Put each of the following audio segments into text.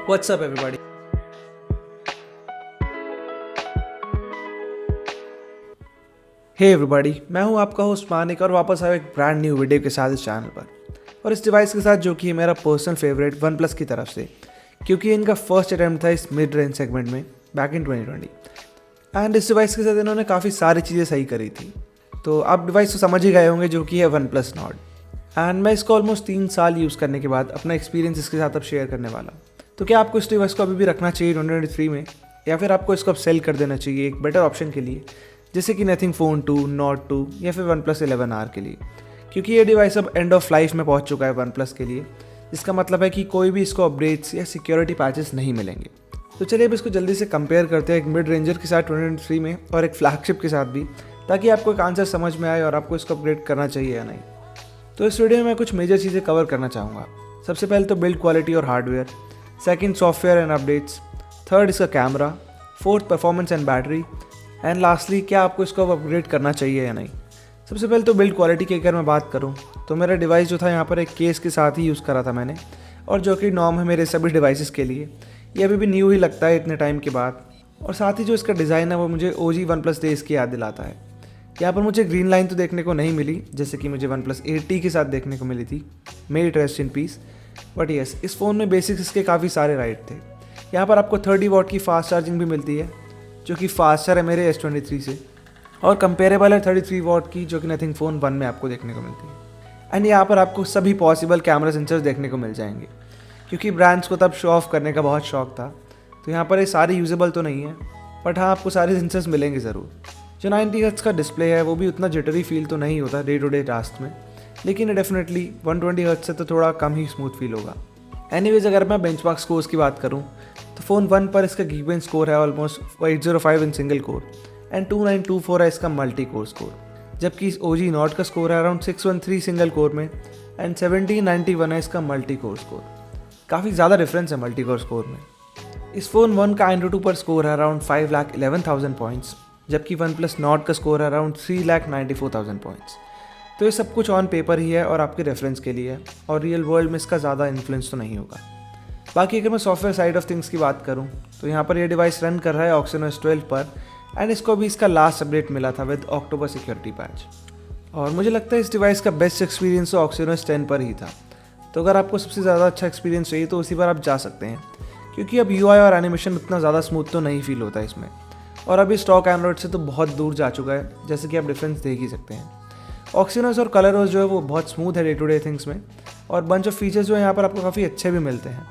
What's up everybody? Hey everybody, मैं हूं आपका होस्ट मानिक और वापस आया एक ब्रांड न्यू वीडियो के साथ इस चैनल पर और इस डिवाइस के साथ जो कि है मेरा पर्सनल फेवरेट वन प्लस की तरफ से, क्योंकि इनका फर्स्ट अटैम्प्ट था इस मिड रेंज सेगमेंट में बैक इन 2020 एंड इस डिवाइस के साथ इन्होंने काफ़ी सारी चीज़ें सही करी थी। तो आप डिवाइस तो समझ ही गए होंगे जो कि है वन प्लस नॉट एंड मैं इसको ऑलमोस्ट 3 साल यूज़ करने के बाद अपना एक्सपीरियंस इसके साथ अब शेयर करने वाला। तो क्या आपको इस डिवाइस को अभी भी रखना चाहिए 2023 में, या फिर आपको इसको अब सेल कर देना चाहिए एक बेटर ऑप्शन के लिए, जैसे कि नथिंग फ़ोन 2, नॉट 2 या फिर वन प्लस 11R के लिए, क्योंकि ये डिवाइस अब एंड ऑफ लाइफ में पहुंच चुका है वन प्लस के लिए। इसका मतलब है कि कोई भी इसको अपडेट्स या सिक्योरिटी पैचेस नहीं मिलेंगे। तो चलिए अब इसको जल्दी से कंपेयर करते हैं एक मिड रेंजर के साथ 2023 में और एक फ्लैगशिप के साथ भी, ताकि आपको एक आंसर समझ में आए और आपको इसको अपग्रेड करना चाहिए या नहीं। तो इस वीडियो में मैं कुछ मेजर चीज़ें कवर करना चाहूँगा। सबसे पहले तो बिल्ड क्वालिटी और hardware, second software and updates, third इसका camera, fourth performance and battery and lastly क्या आपको इसको अपग्रेड करना चाहिए या नहीं। सबसे पहले तो बिल्ड क्वालिटी की अगर मैं बात करूँ तो मेरा डिवाइस जो था यहाँ पर एक केस के साथ ही यूज़ करा था मैंने, और जो कि नॉर्म है मेरे सभी डिवाइसेस के लिए। ये अभी भी न्यू ही लगता है इतने टाइम के बाद, और साथ ही जो इसका डिज़ाइन है वो मुझे OG वन प्लस डेज की याद दिलाता है। यहाँ पर मुझे ग्रीन लाइन तो देखने को नहीं मिली जैसे कि मुझे वन प्लस 8T के साथ देखने को मिली थी, may it rest in peace. But yes, इस फ़ोन में बेसिक्स इसके काफ़ी सारे राइट थे। यहाँ पर आपको 30 वॉट की फास्ट चार्जिंग भी मिलती है, जो कि फास्टर है मेरे S23 से, और कंपेरेबल है 33 वॉट की जो कि नथिंग फ़ोन 1 में आपको देखने को मिलती है। एंड यहाँ पर आपको सभी पॉसिबल कैमरा सेंसर्स देखने को मिल जाएंगे, क्योंकि ब्रांड्स को तब शो ऑफ करने का बहुत शौक था। तो यहाँ पर ये सारी यूजेबल तो नहीं है, बट हाँ आपको सारे सेंसर्स मिलेंगे ज़रूर। जो 90 हर्ट्ज़ का डिस्प्ले है वो भी उतना जिटरी फील तो नहीं होता डे टू डे टास्क में, लेकिन डेफिनेटली 120 हर्ट्ज़ से तो थोड़ा कम ही स्मूथ फील होगा। एनीवेज, अगर मैं बेंचमार्क स्कोर्स की बात करूँ तो फ़ोन 1 पर इसका गीकबेंच स्कोर है almost 805 in single core and 2924 है इसका मल्टी कोर स्कोर, जबकि इस OG नॉट का स्कोर है अराउंड 613 सिंगल कोर में एंड 1791 है इसका मल्टी कोर स्कोर। काफ़ी ज़्यादा डिफरेंस है मल्टी कोर स्कोर में। इस फ़ोन 1 का Antutu पर स्कोर है अराउंड 5,11,000 पॉइंट्स, जबकि वन प्लस नॉट का स्कोर है अराउंड 3,94,000 पॉइंट्स। तो ये सब कुछ ऑन पेपर ही है और आपके रेफरेंस के लिए है, और रियल वर्ल्ड में इसका ज़्यादा इन्फ्लुएंस तो नहीं होगा। बाकी अगर मैं सॉफ्टवेयर साइड ऑफ थिंग्स की बात करूँ तो यहाँ पर ये डिवाइस रन कर रहा है Exynos 12 पर, एंड इसको भी इसका लास्ट अपडेट मिला था विद अक्टूबर सिक्योरिटी पैच। और मुझे लगता है इस डिवाइस का बेस्ट एक्सपीरियंस तो Exynos 10 पर ही था। तो अगर आपको सबसे ज़्यादा अच्छा एक्सपीरियंस चाहिए तो उसी पर आप जा सकते हैं, क्योंकि अब UI और एनिमेशन उतना ज़्यादा स्मूथ तो नहीं फील होता है इसमें, और अभी स्टॉक एंड्रॉइड से तो बहुत दूर जा चुका है, जैसे कि आप डिफरेंस देख ही सकते हैं। Exynos और ColorOS जो है वो बहुत स्मूथ है डे टू डे थिंग्स में, और बंच ऑफ फीचर्स जो है यहाँ पर आपको काफ़ी अच्छे भी मिलते हैं।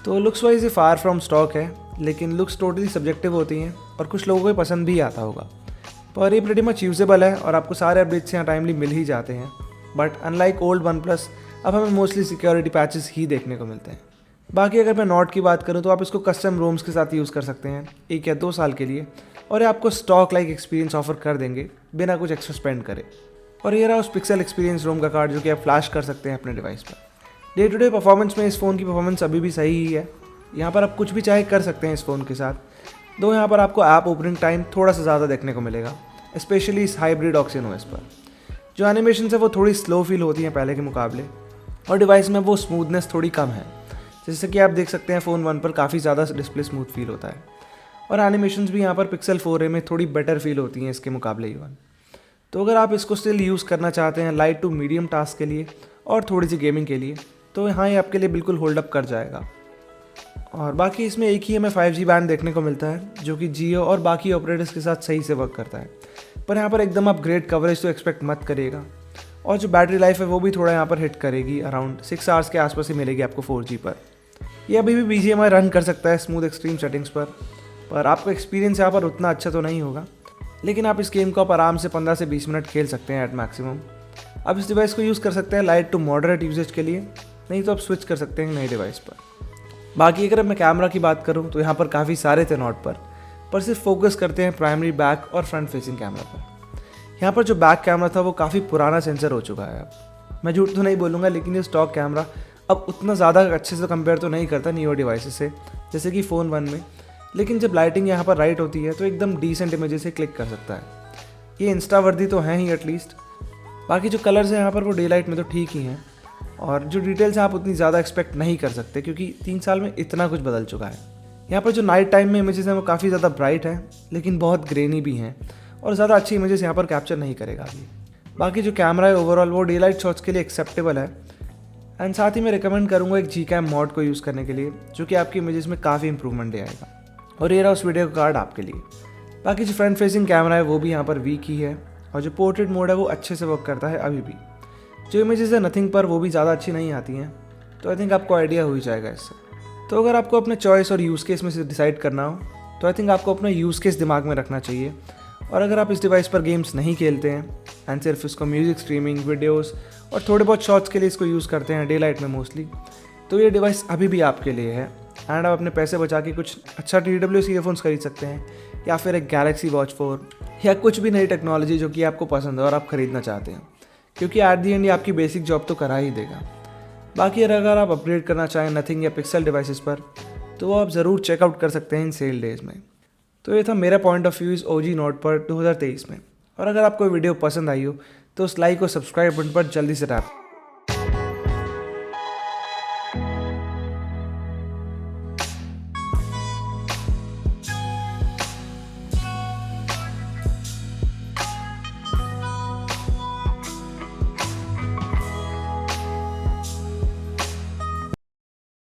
तो लुक्स वाइज ये फार फ्रॉम स्टॉक है, लेकिन लुक्स टोटली सब्जेक्टिव होती हैं और कुछ लोगों को ये पसंद भी आता होगा, पर ये प्रीटी मच यूजेबल है और आपको सारे अपडेट्स यहाँ टाइमली मिल ही जाते हैं। But unlike old one plus, अब हमें मोस्टली सिक्योरिटी पैचेस ही देखने को मिलते हैं। बाकी अगर मैं नॉट की बात करूँ तो आप इसको कस्टम रोम्स के साथ यूज़ कर सकते हैं 1 या 2 साल के लिए, और ये आपको स्टॉक लाइक एक्सपीरियंस ऑफर कर देंगे बिना कुछ एक्स्ट्रा स्पेंड करे। और ये रहा उस पिक्सल एक्सपीरियंस रोम का कार्ड जो कि आप फ्लैश कर सकते हैं अपने डिवाइस पर। डे टू डे परफॉर्मेंस में इस फ़ोन की परफॉर्मेंस अभी भी सही ही है। यहाँ पर आप कुछ भी चाहे कर सकते हैं इस फ़ोन के साथ, दो यहाँ पर आपको ऐप ओपनिंग टाइम थोड़ा सा ज़्यादा देखने को मिलेगा, स्पेशली इस हाइब्रिड Exynos पर। जो एनिमेशन है वो थोड़ी स्लो फील होती हैं पहले के मुकाबले, और डिवाइस में वो स्मूथनेस थोड़ी कम है। जैसे कि आप देख सकते हैं फ़ोन 1 पर काफ़ी ज़्यादा डिस्प्ले स्मूथ फील होता है, और एनिमेशंस भी यहाँ पर पिक्सल 4a में थोड़ी बेटर फील होती हैं इसके मुकाबले इवन। तो अगर आप इसको स्टिल यूज़ करना चाहते हैं लाइट टू मीडियम टास्क के लिए और थोड़ी सी गेमिंग के लिए, तो यहाँ ये आपके लिए बिल्कुल होल्ड अप कर जाएगा। और बाकी इसमें एक ही हमें 5G बैंड देखने को मिलता है, जो कि जियो और बाकी ऑपरेटर्स के साथ सही से वर्क करता है, पर यहाँ पर एकदम आप ग्रेट कवरेज तो एक्सपेक्ट मत करिएगा। और जो बैटरी लाइफ है वो भी थोड़ा यहाँ पर हिट करेगी, अराउंड 6 आवर्स के आसपास ही मिलेगी आपको 4G पर। ये अभी भी BGMI रन कर सकता है स्मूथ एक्सट्रीम सेटिंग्स पर आपका एक्सपीरियंस यहाँ पर उतना अच्छा तो नहीं होगा, लेकिन आप इस गेम को आप आराम से 15 से 20 मिनट खेल सकते हैं एट मैक्सिमम। आप इस डिवाइस को यूज़ कर सकते हैं लाइट टू मॉडरेट यूजेज के लिए, नहीं तो आप स्विच कर सकते हैं नए डिवाइस पर। बाकी अगर मैं कैमरा की बात करूँ तो यहाँ पर काफ़ी सारे थे नॉट पर सिर्फ फोकस करते हैं प्राइमरी बैक और फ्रंट फेसिंग कैमरा पर। यहाँ पर जो बैक कैमरा था वो काफ़ी पुराना सेंसर हो चुका है। अब मैं झूठ तो नहीं बोलूँगा, लेकिन ये स्टॉक कैमरा अब उतना ज़्यादा अच्छे से कंपेयर तो नहीं करता न्यू डिवाइसेस से, जैसे कि फ़ोन 1 में, लेकिन जब लाइटिंग यहाँ पर राइट होती है तो एकदम डिसेंट इमेजेस से क्लिक कर सकता है। ये इंस्टा वर्दी तो हैं ही एटलीस्ट। बाकी जो कलर्स हैं यहाँ पर वो डे लाइट में तो ठीक ही हैं, और जो डिटेल्स हैं आप उतनी ज़्यादा एक्सपेक्ट नहीं कर सकते क्योंकि 3 साल में इतना कुछ बदल चुका है। यहाँ पर जो नाइट टाइम में इमेजेस हैं वो काफ़ी ज़्यादा ब्राइट है, लेकिन बहुत ग्रेनी भी हैं और ज़्यादा अच्छी इमेजेस यहाँ पर कैप्चर नहीं करेगा अभी। बाकी जो कैमरा है ओवरऑल वो डे लाइट शॉट्स के लिए एक्सेप्टेबल है। एंड साथ ही मैं रिकमेंड करूँगा एक Gcam मॉड को यूज़ करने के लिए, जो कि आपकी इमेजेस में काफ़ी इंप्रूवमेंट दे आएगा। और ये रहा उस वीडियो का कार्ड आपके लिए। बाकी जो फ्रंट फेसिंग कैमरा है वो भी यहाँ पर वीक ही है, और जो पोर्ट्रेट मोड है वो अच्छे से वर्क करता है अभी भी। जो इमेजेस है नथिंग पर वो भी ज़्यादा अच्छी नहीं आती हैं, तो आई थिंक आपको आइडिया हो ही जाएगा इससे। तो अगर आपको अपने चॉइस और यूज़ केस में से डिसाइड करना हो तो आई थिंक आपको अपना यूज़ केस दिमाग में रखना चाहिए। और अगर आप इस डिवाइस पर गेम्स नहीं खेलते हैं एंड सिर्फ इसको म्यूज़िक स्ट्रीमिंग, वीडियोस और थोड़े बहुत शॉट्स के लिए इसको यूज़ करते हैं डे लाइट में मोस्टली, तो ये डिवाइस अभी भी आपके लिए है। एंड आप अपने पैसे बचा के कुछ अच्छा TWS ईयरफोन्स खरीद सकते हैं, या फिर एक Galaxy Watch 4 या कुछ भी नई टेक्नोलॉजी जो कि आपको पसंद है और आप ख़रीदना चाहते हैं, क्योंकि एट दी एंड ये आपकी बेसिक जॉब तो करा ही देगा। बाकी अगर आप अपग्रेड करना चाहें नथिंग या पिक्सल डिवाइसेस पर, तो वो आप ज़रूर चेकआउट कर सकते हैं इन सेल डेज़ में। तो ये था मेरा पॉइंट ऑफ व्यू इस OG नोट पर 2023 में। और अगर आपको वीडियो पसंद आई हो तो उस लाइक और सब्सक्राइब बटन पर जल्दी से टैप